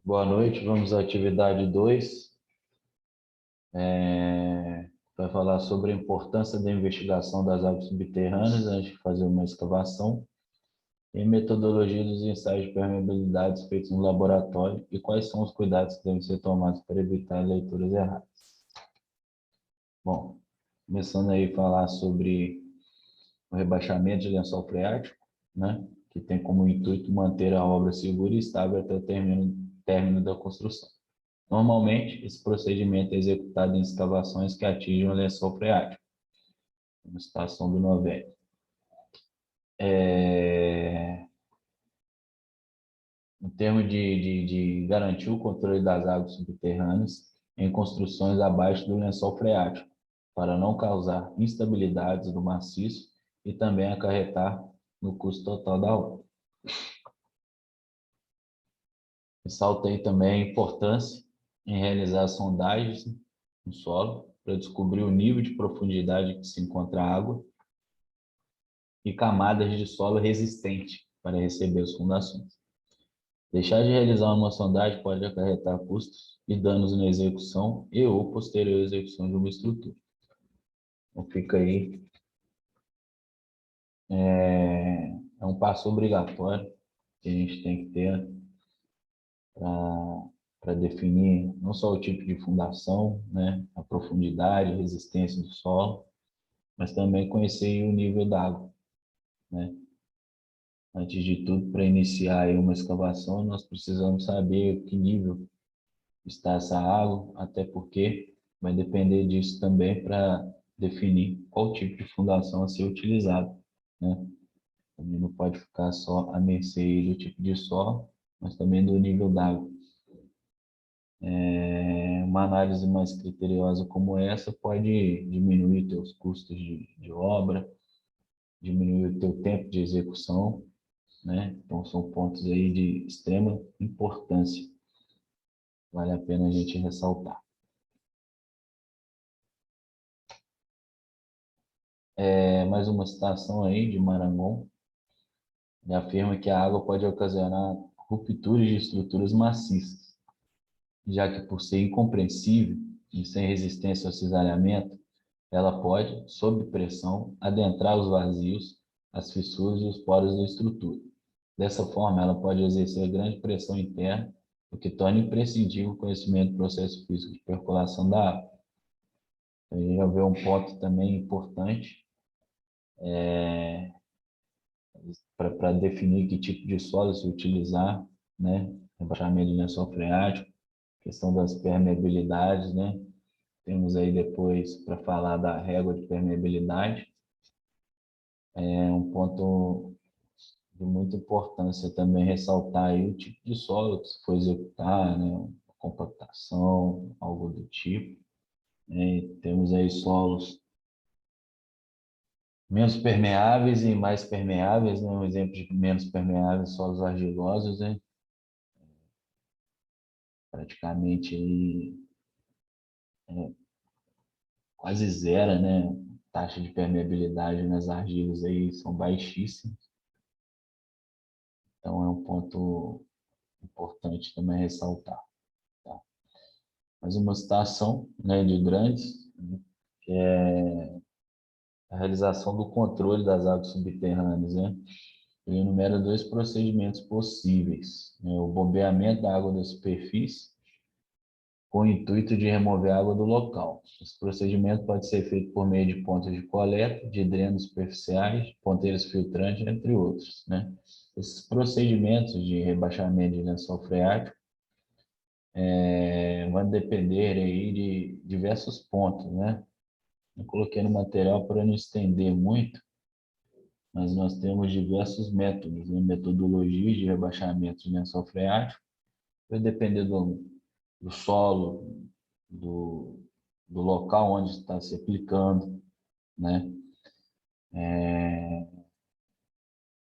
Boa noite, vamos à atividade 2. Vai falar sobre a importância da investigação das águas subterrâneas antes de fazer uma escavação e metodologia dos ensaios de permeabilidades feitos no laboratório e quais são os cuidados que devem ser tomados para evitar leituras erradas. Bom, começando aí a falar sobre o rebaixamento de lençol freático, né, que tem como intuito manter a obra segura e estável até o término da construção. Normalmente, esse procedimento é executado em escavações que atingem o lençol freático, na estação do Novelli. Em termos de garantir o controle das águas subterrâneas em construções abaixo do lençol freático, para não causar instabilidades do maciço e também acarretar no custo total da obra. Ressaltei também a importância em realizar sondagens no solo para descobrir o nível de profundidade que se encontra a água e camadas de solo resistente para receber as fundações. Deixar de realizar uma sondagem pode acarretar custos e danos na execução e ou posterior execução de uma estrutura. Então fica aí, é um passo obrigatório que a gente tem que ter para definir não só o tipo de fundação, né, a profundidade, a resistência do solo, mas também conhecer o nível d'água, né? Antes de tudo, para iniciar aí uma escavação, nós precisamos saber que nível está essa água, até porque vai depender disso também para definir qual tipo de fundação a ser utilizado, né? Também não pode ficar só à mercê do tipo de solo, mas também do nível d'água. Uma análise mais criteriosa como essa pode diminuir teus custos de obra, diminuir o teu tempo de execução, né? Então são pontos aí de extrema importância. Vale a pena a gente ressaltar. Mais uma citação aí de Marangon, ele afirma que a água pode ocasionar rupturas de estruturas maciças, já que por ser incompreensível e sem resistência ao cisalhamento, ela pode, sob pressão, adentrar os vazios, as fissuras e os poros da estrutura. Dessa forma, ela pode exercer grande pressão interna, o que torna imprescindível o conhecimento do processo físico de percolação da água. A gente já vê um ponto também importante para definir que tipo de solo se utilizar, né? Rebaixamento de lençol freático, questão das permeabilidades, né? Temos aí depois para falar da régua de permeabilidade, é um ponto de muita importância também ressaltar aí o tipo de solo que se for executar, né? Compactação, algo do tipo, né? Temos aí solos menos permeáveis e mais permeáveis, né? Um exemplo de menos permeáveis, solos argilosos, né? Praticamente aí, quase zero, né? Taxa de permeabilidade nas argilas aí são baixíssimas. Então é um ponto importante também ressaltar. Tá? Mais uma citação, né, de Grandes, né, que é a realização do controle das águas subterrâneas, né? Ele enumera dois procedimentos possíveis, né? O bombeamento da água da superfície com o intuito de remover a água do local. Esse procedimento pode ser feito por meio de pontos de coleta, de drenos superficiais, ponteiros filtrantes, entre outros, né? Esses procedimentos de rebaixamento de lençol freático vão depender aí de diversos pontos, né? Eu coloquei no material para não estender muito, mas nós temos diversos métodos, né? Metodologias de rebaixamento de lençol freático, vai depender do solo, do, do local onde está se aplicando, né?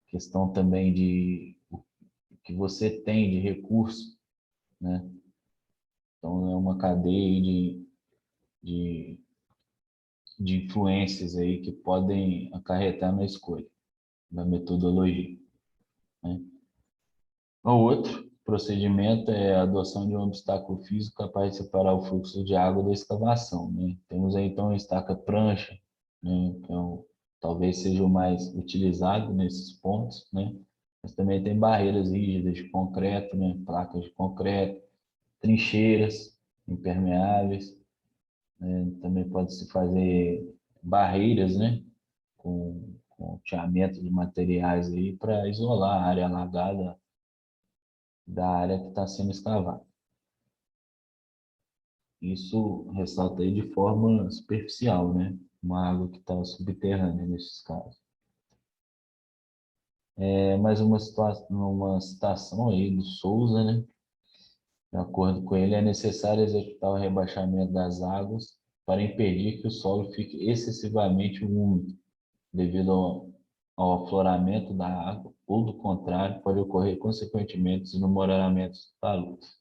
Questão também de o que você tem de recurso, né? Então é uma cadeia de, de influências aí que podem acarretar na escolha da metodologia, né? O outro procedimento é a adoção de um obstáculo físico capaz de separar o fluxo de água da escavação, né? Temos aí, então, a estaca prancha, né? Que talvez seja o mais utilizado nesses pontos, né? Mas também tem barreiras rígidas de concreto, né? Placas de concreto, trincheiras impermeáveis, né? Também pode-se fazer barreiras, né? Com alteamento de materiais aí para isolar a área alagada da área que está sendo escavada. Isso ressalta aí de forma superficial, né? Uma água que está subterrânea nesses casos. Mais uma citação aí do Souza, né? De acordo com ele, é necessário executar o rebaixamento das águas para impedir que o solo fique excessivamente úmido, devido ao afloramento da água, ou do contrário, pode ocorrer consequentemente desmororamento dos taludes.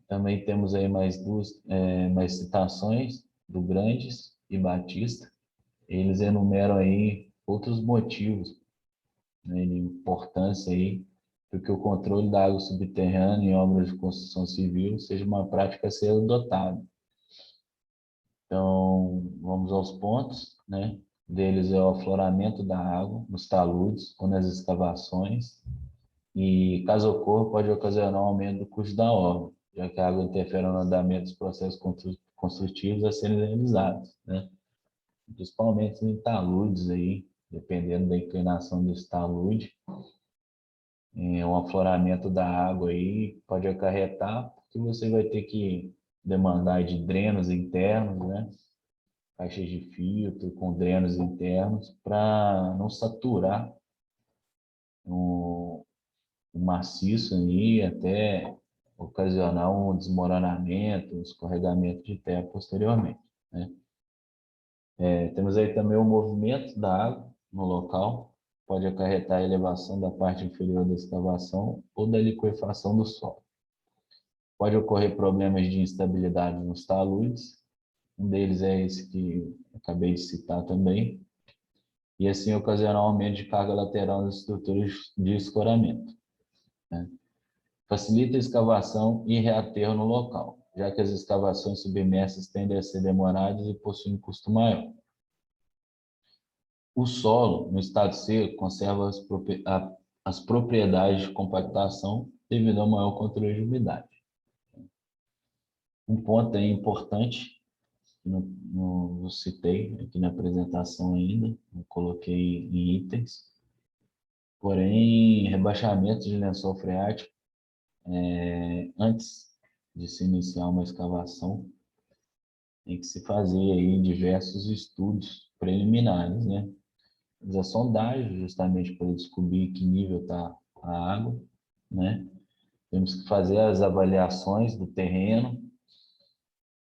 Também temos aí mais citações do Grandes e Batista. Eles enumeram aí outros motivos, né, de importância aí, porque o controle da água subterrânea em obras de construção civil seja uma prática a ser adotada. Então, vamos aos pontos, né? Deles é o afloramento da água nos taludes ou nas escavações, e, caso ocorra, pode ocasionar um aumento do custo da obra, já que a água interfere no andamento dos processos construtivos a serem realizados, né? Principalmente em taludes aí, dependendo da inclinação desse talude, um afloramento da água aí pode acarretar, porque você vai ter que demandar de drenos internos, né? Caixas de filtro com drenos internos para não saturar o maciço aí, até ocasionar um desmoronamento, um escorregamento de terra posteriormente, né? Temos aí também o movimento da água no local, pode acarretar a elevação da parte inferior da escavação ou da liquefação do solo. Pode ocorrer problemas de instabilidade nos taludes, um deles é esse que acabei de citar também, e assim ocasionar um aumento de carga lateral nas estruturas de escoramento, né? Facilita a escavação e reaterro no local, já que as escavações submersas tendem a ser demoradas e possuem um custo maior. O solo, no estado seco, conserva as propriedades de compactação devido ao maior controle de umidade. Um ponto aí importante, que não citei aqui na apresentação ainda, não coloquei em itens, porém, rebaixamento de lençol freático, antes de se iniciar uma escavação, tem que se fazer aí diversos estudos preliminares, né? A sondagem, justamente para descobrir que nível está a água, né? Temos que fazer as avaliações do terreno,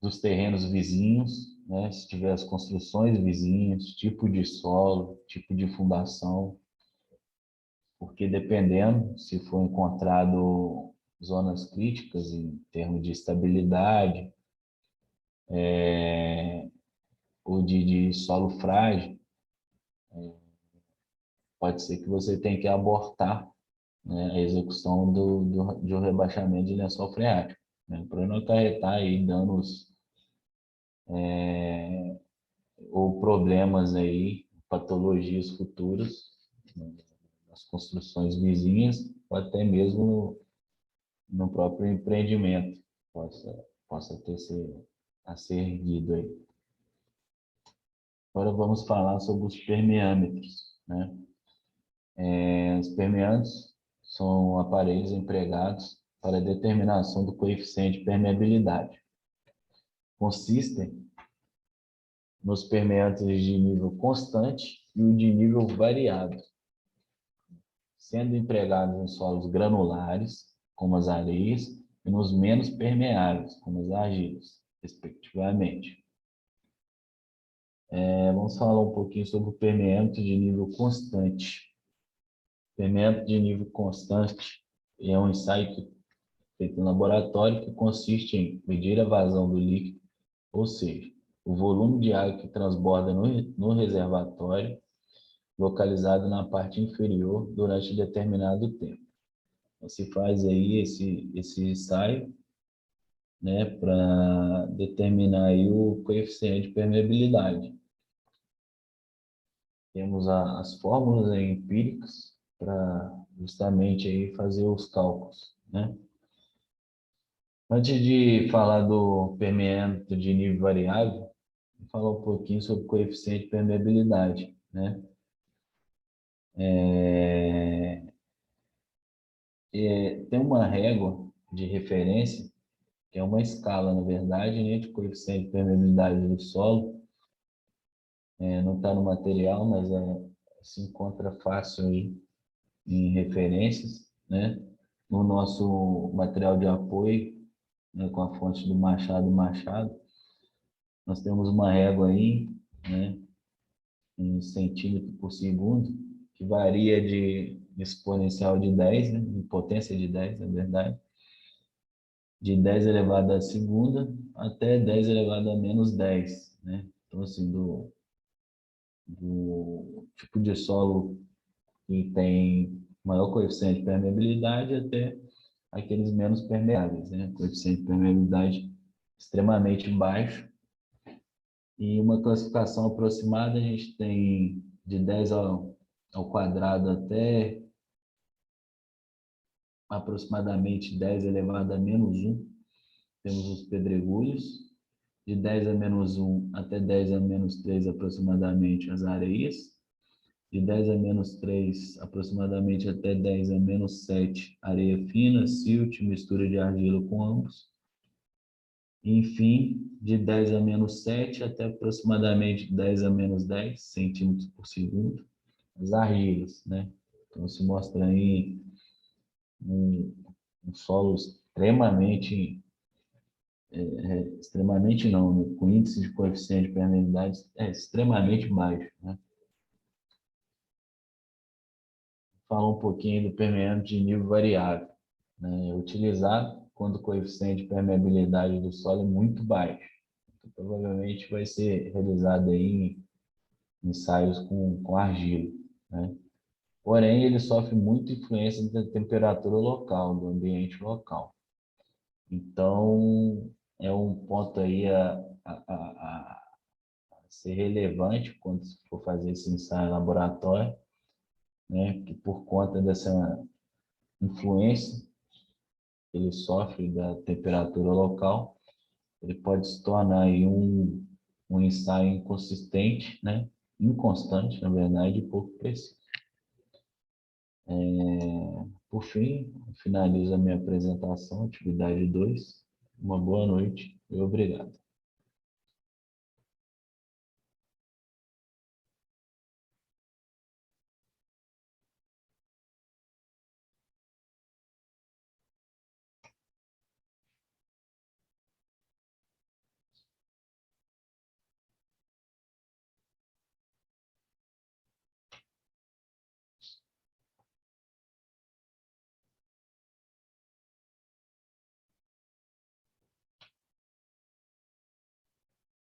dos terrenos vizinhos, né? Se tiver as construções vizinhas, tipo de solo, tipo de fundação, porque dependendo, se for encontrado zonas críticas em termos de estabilidade, ou de solo frágil, pode ser que você tenha que abortar, né, a execução de um rebaixamento de lençol freático, né, para não acarretar aí danos ou problemas aí, patologias futuras, né, nas construções vizinhas, ou até mesmo no próprio empreendimento possa a ser erguido aí. Agora vamos falar sobre os permeâmetros, né? Os permeâmetros são aparelhos empregados para a determinação do coeficiente de permeabilidade. Consistem nos permeantes de nível constante e o de nível variado, sendo empregados em solos granulares, como as areias, e nos menos permeáveis, como as argilas, respectivamente. Vamos falar um pouquinho sobre o permeâmetro de nível constante. Permeâmetro de nível constante é um ensaio feito em laboratório que consiste em medir a vazão do líquido, ou seja, o volume de água que transborda no reservatório, localizado na parte inferior durante determinado tempo. Então, se faz aí esse ensaio, né, para determinar aí o coeficiente de permeabilidade. Temos as fórmulas aí empíricas para justamente aí fazer os cálculos, né? Antes de falar do permeamento de nível variável, vou falar um pouquinho sobre o coeficiente de permeabilidade, né? Tem uma régua de referência, que é uma escala, na verdade, né, de coeficiente de permeabilidade do solo. Não está no material, mas se encontra fácil aí em referências, né? No nosso material de apoio, né, com a fonte do Machado, nós temos uma régua aí, né, em centímetro por segundo, que varia de exponencial de 10, né, de potência de 10, na verdade, de 10 elevado à segunda até 10 elevado a menos 10, né? Então, assim, do tipo de solo que tem maior coeficiente de permeabilidade até aqueles menos permeáveis, né? Coeficiente de permeabilidade extremamente baixo. E uma classificação aproximada, a gente tem de 10 ao quadrado até aproximadamente 10 elevado a menos 1. Temos os pedregulhos. De 10 a menos 1 até 10 a menos 3, aproximadamente, as areias. De 10 a menos 3, aproximadamente, até 10 a menos 7, areia fina, silt, mistura de argila com ambos. Enfim, de 10 a menos 7 até aproximadamente 10 a menos 10 centímetros por segundo, as argilas, né? Então, se mostra aí um solo extremamente não, né? Com índice de coeficiente de permeabilidade extremamente baixo, né? Falar um pouquinho do permeamento de nível variável, né? Utilizado quando o coeficiente de permeabilidade do solo é muito baixo. Então, provavelmente vai ser realizado aí ensaios com argila, né? Porém, ele sofre muita influência da temperatura local, do ambiente local. Então, é um ponto aí a ser relevante quando se for fazer esse ensaio em laboratório, né? Que por conta dessa influência que ele sofre da temperatura local, ele pode se tornar aí um ensaio inconsistente, né? Inconstante, na verdade, e pouco preciso. Por fim, finalizo a minha apresentação, atividade 2. Uma boa noite e obrigado.